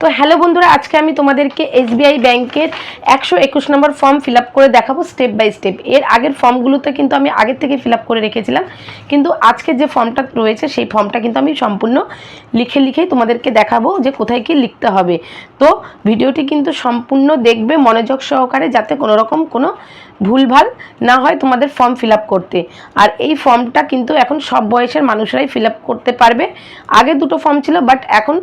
তো হ্যালো বন্ধুরা, আজকে আমি তোমাদেরকে এসবিআই ব্যাংকের 121 নম্বর ফর্ম ফিল আপ করে দেখাবো স্টেপ বাই স্টেপ। এর আগের ফর্মগুলোতে কিন্তু আমি আগের থেকে ফিল আপ করে রেখেছিলাম, কিন্তু আজকে যে ফর্মটা রয়েছে সেই ফর্মটা কিন্তু আমি সম্পূর্ণ লিখেই তোমাদেরকে দেখাবো যে কোথায় কি লিখতে হবে। তো ভিডিওটি কিন্তু সম্পূর্ণ দেখবে মনোযোগ সহকারে, যাতে কোনো রকম কোনো ভুলভাল না হয় তোমাদের ফর্ম ফিল আপ করতে। আর এই ফর্মটা কিন্তু এখন সব বয়সের মানুষরাই ফিল আপ করতে পারবে। আগে দুটো ফর্ম ছিল, বাট এখন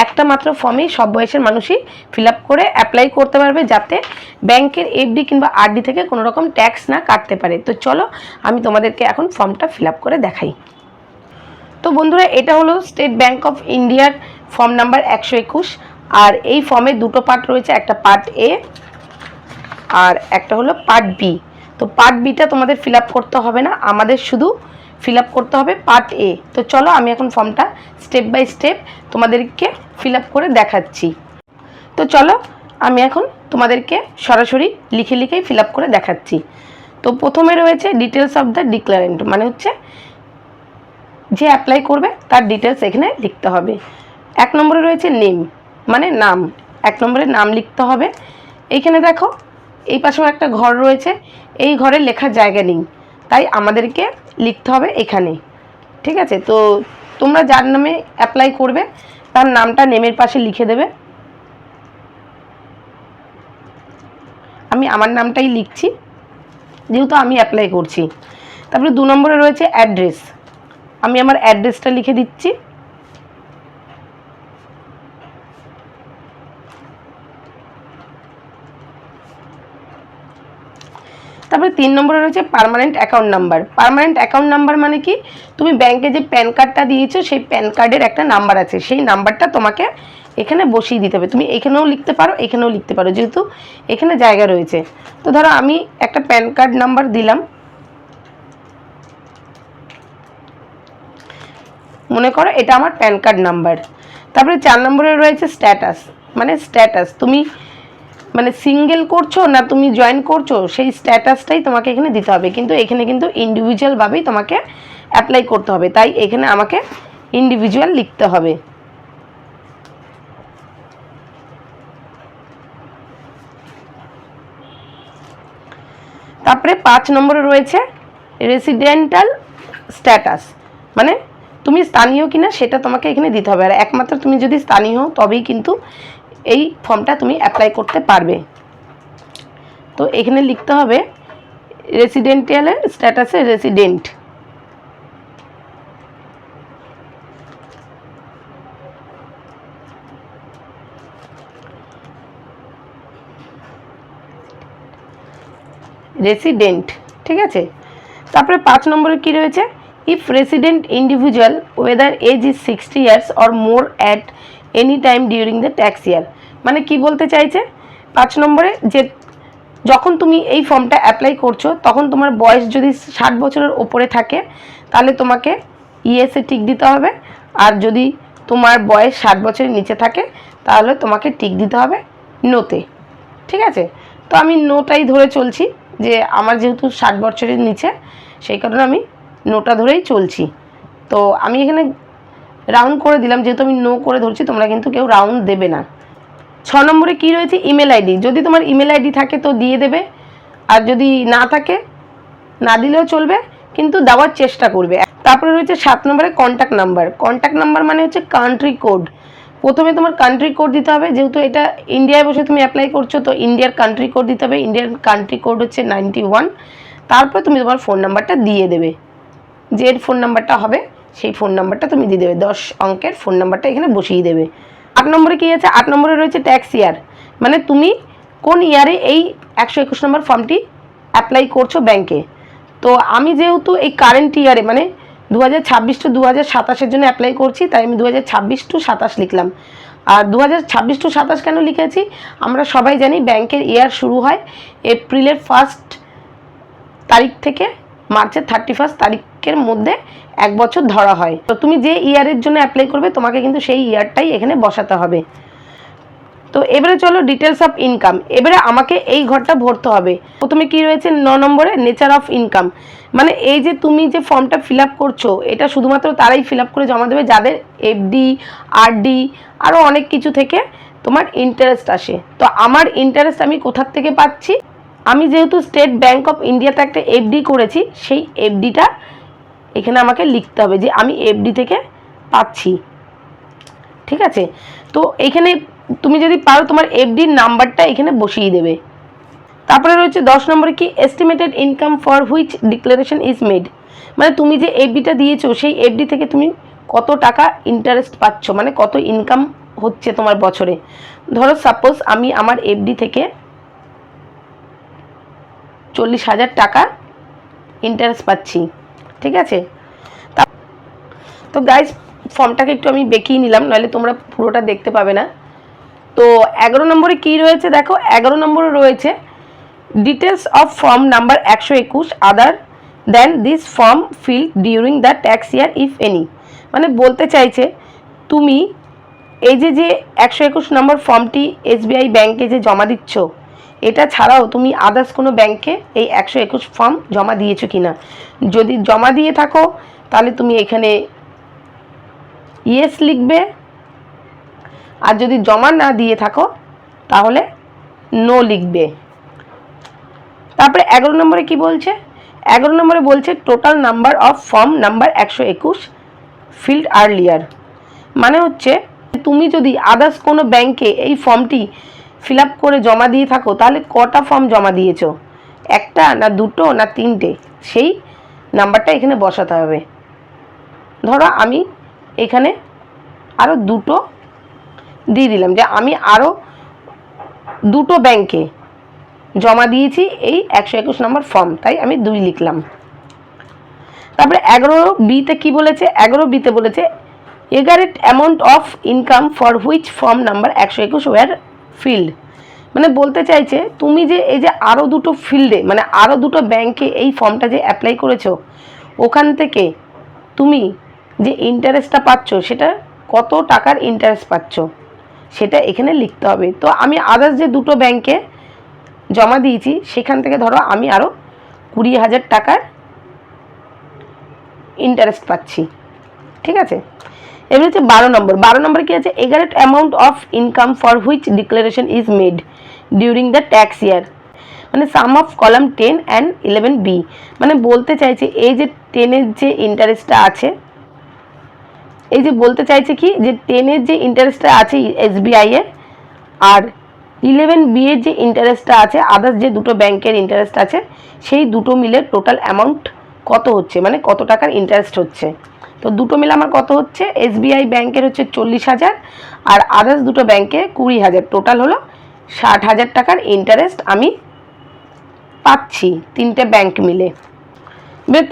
একটা মাত্র ফর্মেই সব বয়সের মানুষই ফিল আপ করে অ্যাপ্লাই করতে পারবে, যাতে ব্যাংকের এফডি কিংবা আরডি থেকে কোনো রকম ট্যাক্স না কাটতে পারে। তো চলো আমি তোমাদেরকে এখন ফর্মটা ফিল আপ করে দেখাই। তো বন্ধুরা, এটা হলো স্টেট ব্যাংক অফ ইন্ডিয়ার ফর্ম নাম্বার 121। আর এই ফর্মে দুটো পার্ট রয়েছে, একটা পার্ট এ আর একটা হলো পার্ট বি। তো পার্ট বিটা তোমাদের ফিল আপ করতে হবে না, আমাদের শুধু ফিল আপ করতে হবে পার্ট এ। তো চলো আমি এখন ফর্মটা স্টেপ বাই স্টেপ তোমাদেরকে ফিল আপ করে দেখাচ্ছি। তো চলো আমি এখন তোমাদেরকে সরাসরি লিখেই ফিল আপ করে দেখাচ্ছি। তো প্রথমে রয়েছে ডিটেলস অফ দ্য ডিক্লারেন্ট, মানে হচ্ছে যে অ্যাপ্লাই করবে তার ডিটেলস এখানে লিখতে হবে। 1 নম্বরে রয়েছে নেম, মানে নাম। 1 নম্বরে নাম লিখতে হবে। এইখানে দেখো এই পাশেও একটা ঘর রয়েছে, এই ঘরে লেখার জায়গা নেই, তাই আমাদেরকে লিখতে হবে এখানে। ঠিক আছে, তো তোমরা যার নামে অ্যাপ্লাই করবে তার নামটা নেমের পাশে লিখে দেবে। আমি আমার নামটাই লিখছি, যেহেতু আমি অ্যাপ্লাই করছি। তারপরে 2 নম্বরে রয়েছে অ্যাড্রেস, আমি আমার অ্যাড্রেসটা লিখে দিচ্ছি। তারপরে 3 নম্বরে রয়েছে permanent account number. Permanent account number মানে কি, তুমি ব্যাংকে যে প্যান কার্ডটা দিয়েছো সেই প্যান কার্ডের একটা নাম্বার আছে, সেই নাম্বারটা তোমাকে এখানে বসিয়ে দিতে হবে। তুমি এখানেও লিখতে পারো, এখানেও লিখতে পারো, যেহেতু এখানে জায়গা রয়েছে। তো ধরো আমি একটা প্যান কার্ড নাম্বার দিলাম, মনে করো এটা আমার প্যান কার্ড নাম্বার। তারপরে 4 নম্বরে রয়েছে স্ট্যাটাস, মানে স্ট্যাটাস তুমি মানে সিঙ্গেল করছো না তুমি জয়েন করছো, সেই স্ট্যাটাসটাই তোমাকে এখানে দিতে হবে। কিন্তু এখানে কিন্তু ইন্ডিভিজুয়ালভাবেই তোমাকে অ্যাপ্লাই করতে হবে, তাই এখানে আমাকে ইন্ডিভিজুয়াল লিখতে হবে। তারপরে 5 নম্বরে রয়েছে রেসিডেন্টাল স্ট্যাটাস, মানে তুমি স্থানীয় কিনা সেটা তোমাকে এখানে দিতে হবে। আর একমাত্র তুমি যদি স্থানীয় হও তবেই কিন্তু এই ফর্মটা তুমি অ্যাপ্লাই করতে পারবে। তো এখানে লিখতে হবে রেসিডেন্টালের স্ট্যাটাসে রেসিডেন্ট। রেসিডেন্ট, ঠিক আছে। তারপরে 5 নম্বরে কি রয়েছে, if resident individual whether age is 60 years or more at any time during the tax year. মানে কি বলতে চাইছে 5 নম্বরে, যে যখন তুমি এই ফর্মটা অ্যাপ্লাই করছো তখন তোমার বয়স যদি 60 বছরের ওপরে থাকে তাহলে তোমাকে ইয়েসে টিক দিতে হবে, আর যদি তোমার বয়স 60 বছরের নিচে থাকে তাহলে তোমাকে টিক দিতে হবে নোতে। ঠিক আছে, তো আমি নোটাই ধরে চলছি, যে আমার যেহেতু 60 বছরের নিচে সেই কারণে আমি নোটা ধরেই চলছি। তো আমি এখানে রাউন্ড করে দিলাম, যেহেতু আমি নো করে ধরছি, তোমরা কিন্তু কেউ রাউন্ড দেবে না। 6 নম্বরে কি রয়েছে, ইমেল আইডি। যদি তোমার ইমেল আইডি থাকে তো দিয়ে দেবে, আর যদি না থাকে না দিলেও চলবে, কিন্তু দেওয়ার চেষ্টা করবে। তারপরে রয়েছে 7 নম্বরে কন্ট্যাক্ট নাম্বার। কন্ট্যাক্ট নাম্বার মানে হচ্ছে কান্ট্রি কোড। প্রথমে তোমার কান্ট্রি কোড দিতে হবে, যেহেতু এটা ইন্ডিয়ায় বসে তুমি অ্যাপ্লাই করছো তো ইন্ডিয়ার কান্ট্রি কোড দিতে হবে। ইন্ডিয়ার কান্ট্রি কোড হচ্ছে 91। তারপরে তুমি তোমার ফোন নাম্বারটা দিয়ে দেবে, যে ফোন নাম্বারটা হবে সেই ফোন নাম্বারটা তুমি দিয়ে দেবে, 10 অঙ্কের ফোন নাম্বারটা এখানে বসিয়ে দেবে। 8 নম্বরে কী আছে, 8 নম্বরে রয়েছে ট্যাক্স ইয়ার, মানে তুমি কোন ইয়ারে এই 121 নম্বর ফর্মটি অ্যাপ্লাই করছো ব্যাংকে। তো আমি যেহেতু এই কারেন্ট ইয়ারে মানে 2026 টু 2027 জন্য অ্যাপ্লাই করছি, তাই আমি 2026 টু 27 লিখলাম। আর 2026 টু 27 কেন লিখেছি, আমরা সবাই জানি ব্যাংকের ইয়ার শুরু হয় এপ্রিলের 1 তারিখ থেকে মার্চের 31 তারিখের মধ্যে 1 বছর ধরা হয়। তো তুমি যে ইয়ারের জন্য অ্যাপ্লাই করবে তোমাকে কিন্তু সেই ইয়ারটাই এখানে বসাতে হবে। তো এবারে চলো ডিটেলস অফ ইনকাম। এবারে আমাকে এই ঘরটা ভরতে হবে। প্রথমে কি রয়েছে 9 নম্বরে নেচার অফ ইনকাম, মানে এই যে তুমি যে ফর্মটা ফিল আপ করছো এটা শুধুমাত্র তারাই ফিল আপ করে জমা দেবে যাদের এফডি, আরডি আরও অনেক কিছু থেকে তোমার ইন্টারেস্ট আসে। তো আমার ইন্টারেস্ট আমি কোথার থেকে পাচ্ছি, আমি যেহেতু স্টেট ব্যাংক অফ ইন্ডিয়াতে একটা এফডি করেছি, সেই এফডিটা এখানে আমাকে লিখতে হবে যে আমি এফডি থেকে পাচ্ছি। ঠিক আছে, তো এখানে তুমি যদি পারো তোমার এফডির নাম্বারটা এখানে বসিয়ে দেবে। তারপরে রয়েছে 10 নম্বরে কি, estimated income for which declaration is made, মানে তুমি যে এফডিটা দিয়েছো সেই এফডি থেকে তুমি কত টাকা ইন্টারেস্ট পাচ্ছ, মানে কত ইনকাম হচ্ছে তোমার বছরে। ধরো সাপোজ আমি আমার এফডি থেকে 40,000 টাকা ইন্টারেস্ট পাচ্ছি। ঠিক আছে, তো গাইজ ফর্মটাকে একটু আমি বেঁকিয়ে নিলাম, নাহলে তোমরা পুরোটা দেখতে পাবে না। তো 11 নম্বরে কি রয়েছে দেখো, 11 নম্বরে রয়েছে details of form number 121 other than this form fill during the tax year if any, মানে বলতে চাইছে তুমি এই যে 121 নম্বর ফর্মটি এসবিআই ব্যাংকে যে জমা দিচ্ছ, এটা ছাড়াও তুমি আদার্স কোনো ব্যাংকে এই 121 ফর্ম জমা দিয়েছো কি না। যদি জমা দিয়ে থাকো তাহলে তুমি এখানে ইয়েস লিখবে, আর যদি জমা না দিয়ে থাকো তাহলে নো লিখবে। তারপরে 11 নম্বরে কি বলছে, 11 নম্বরে বলছে total number of form number 121 field earlier, মানে হচ্ছে তুমি যদি আদার্স কোনো ব্যাংকে এই ফর্মটি ফিল আপ করে জমা দিয়ে থাকো তাহলে কটা ফর্ম জমা দিয়েছো, একটা না দুটো না তিনটে, সেই নাম্বারটা এখানে বসাতে হবে। ধরো আমি এখানে আরও দুটো দিয়ে দিলাম, যে আমি আরও দুটো ব্যাংকে জমা দিয়েছি এই 121 নম্বর ফর্ম, তাই আমি 2 লিখলাম। তারপরে 11B-তে কি বলেছে, 11B-তে বলেছে aggregate amount of income for which form number 121 were filed, মানে বলতে চাইছে তুমি যে এই যে আরও দুটো ফিল্ডে, মানে আরও দুটো ব্যাংকে এই ফর্মটা যে অ্যাপ্লাই করেছো, ওখান থেকে তুমি যে ইন্টারেস্টটা পাচ্ছ সেটা কত টাকার ইন্টারেস্ট পাচ্ছ সেটা এখানে লিখতে হবে। তো আমি আদার্স যে দুটো ব্যাংকে জমা দিয়েছি সেখান থেকে ধরো আমি আরও 20,000 টাকার ইন্টারেস্ট পাচ্ছি। ঠিক আছে, এবার হচ্ছে 12 নম্বর। 12 নম্বরে কি আছে, aggregate amount of income for which declaration is made during the tax year, মানে sum of column 10 and 11B, মানে বলতে চাইছে এই যে 10-এর যে ইন্টারেস্টটা আছে, এই যে বলতে চাইছে কি যে 10-এর যে ইন্টারেস্টটা আছে এসবিআই এর, আর 11B এর যে ইন্টারেস্টটা আছে আদার্স যে দুটো ব্যাংকের ইন্টারেস্ট আছে, সেই দুটো মিলে টোটাল অ্যামাউন্ট কত হচ্ছে, মানে কত টাকার ইন্টারেস্ট হচ্ছে। তো দুটো মিলে আমার কত হচ্ছে, এসবিআই ব্যাংকের হচ্ছে 40,000 আর আদার্স দুটো ব্যাংকে 20,000, টোটাল হলো 60,000 টাকার ইন্টারেস্ট আমি পাচ্ছি তিনটে ব্যাংক মিলে।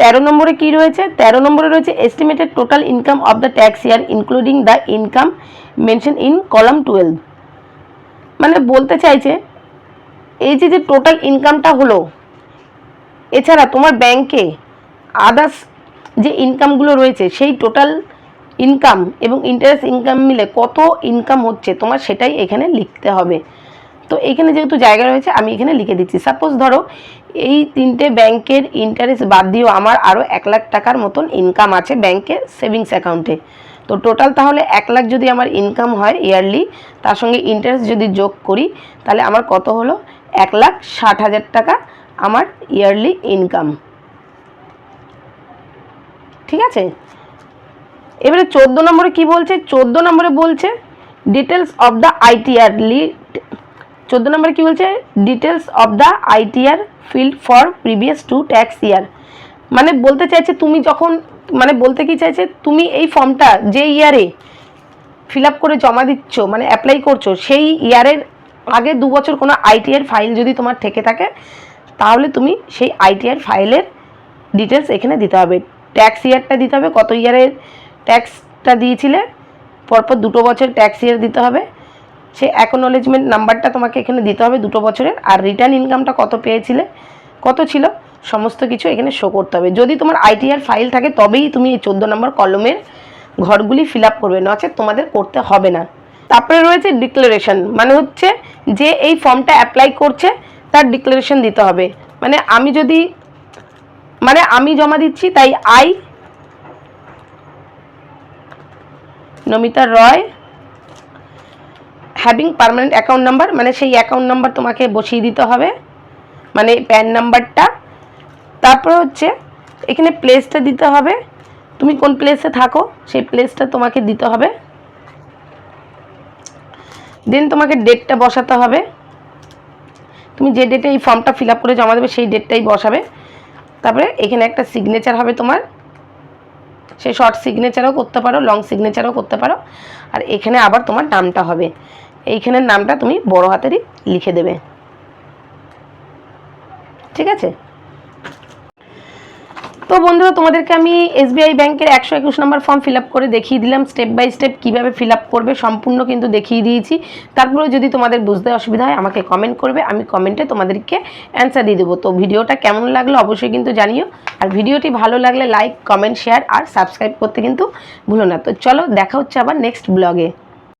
13 নম্বরে কি রয়েছে, 13 নম্বরে রয়েছে estimated total income of the tax year including the income mention in column 12, মানে বলতে চাইছে এই যে টোটাল ইনকামটা হলো, এছাড়া তোমার ব্যাংকে আদার্স যে ইনকামগুলো রয়েছে সেই টোটাল ইনকাম এবং ইন্টারেস্ট ইনকাম মিলে কত ইনকাম হচ্ছে তোমার সেটাই এখানে লিখতে হবে। তো এখানে যেহেতু জায়গা রয়েছে আমি এখানে লিখে দিচ্ছি। সাপোজ ধরো এই তিনটে ব্যাংকের ইন্টারেস্ট বাদ দিয়েও আমার আরও 1 লাখ টাকার মতন ইনকাম আছে ব্যাংকের সেভিংস অ্যাকাউন্টে। তো টোটাল তাহলে 1 লাখ যদি আমার ইনকাম হয় ইয়ারলি, তার সঙ্গে ইন্টারেস্ট যদি যোগ করি তাহলে আমার কত হলো, 1,60,000 টাকা আমার ইয়ারলি ইনকাম। ঠিক আছে, এবারে 14 নম্বরে কি বলছে, 14 নম্বরে বলছে ডিটেলস অফ দ্য আইটিআর 14 নম্বরে কি বলছে, details of the ITR filed for previous two tax year, মানে বলতে চাইছে তুমি যখন, মানে বলতে কি চাইছে তুমি এই ফর্মটা যে ইয়ারে ফিল আপ করে জমা দিচ্ছ, মানে অ্যাপ্লাই করছো, সেই ইয়ারের আগে 2 বছর কোনো আইটিআর ফাইল যদি তোমার থেকে থাকে তাহলে তুমি সেই আইটিআর ফাইলের ডিটেলস এখানে দিতে হবে। ট্যাক্স ইয়ারটা দিতে হবে, কত ইয়ারের ট্যাক্সটা দিয়েছিলে, পরপর 2 বছর ট্যাক্স ইয়ার দিতে হবে, সে অ্যাকনোলেজমেন্ট নাম্বারটা তোমাকে এখানে দিতে হবে 2 বছরের, আর রিটার্ন ইনকামটা কত পেয়েছিলে, কত ছিল, সমস্ত কিছু এখানে শো করতে হবে। যদি তোমার আইটিআর ফাইল থাকে তবেই তুমি এই 14 নম্বর কলমের ঘরগুলি ফিল আপ করবে, নচেত তোমাদের করতে হবে না। তারপরে রয়েছে ডিক্লারেশন, মানে হচ্ছে যে এই ফর্মটা অ্যাপ্লাই করছে তার ডিক্লারেশন দিতে হবে। মানে আমি যদি, মানে আমি জমা দিচ্ছি তাই I Namita Roy having permanent account number, মানে সেই অ্যাকাউন্ট নাম্বার তোমাকে বসিয়ে দিতে হবে, মানে প্যান নাম্বারটা। তারপর হচ্ছে এখানে প্লেসটা দিতে হবে, তুমি কোন প্লেসে থাকো সেই প্লেসটা তোমাকে দিতে হবে। দেন তোমাকে ডেটটা বসাতে হবে, তুমি যে ডেটে এই ফর্মটা ফিল আপ করে জমা দেবে সেই ডেটটাই বসাবে। তারপরে এখানে একটা সিগনেচার হবে তোমার, সে শর্ট সিগনেচারও করতে পারো, লং সিগনেচারও করতে পারো। আর এখানে আবার তোমার নামটা হবে, এইখানের নামটা তুমি বড় হাতেরই লিখে দেবে, ঠিক আছে। তো বন্ধুরা, তোমাদেরকে আমি এসবিআই ব্যাংকের 121 নম্বর ফর্ম ফিল আপ করে দেখিয়ে দিলাম, স্টেপ বাই স্টেপ কীভাবে ফিল আপ করবে সম্পূর্ণ কিন্তু দেখিয়ে দিয়েছি। তারপরেও যদি তোমাদের বুঝতে অসুবিধা হয় আমাকে কমেন্ট করবে, আমি কমেন্টে তোমাদেরকে অ্যান্সার দিয়ে দেবো। তো ভিডিওটা কেমন লাগলো অবশ্যই কিন্তু জানিও, আর ভিডিওটি ভালো লাগলে লাইক, কমেন্ট, শেয়ার আর সাবস্ক্রাইব করতে কিন্তু ভুলো না। তো চলো, দেখা হচ্ছে আবার নেক্সট ব্লগে।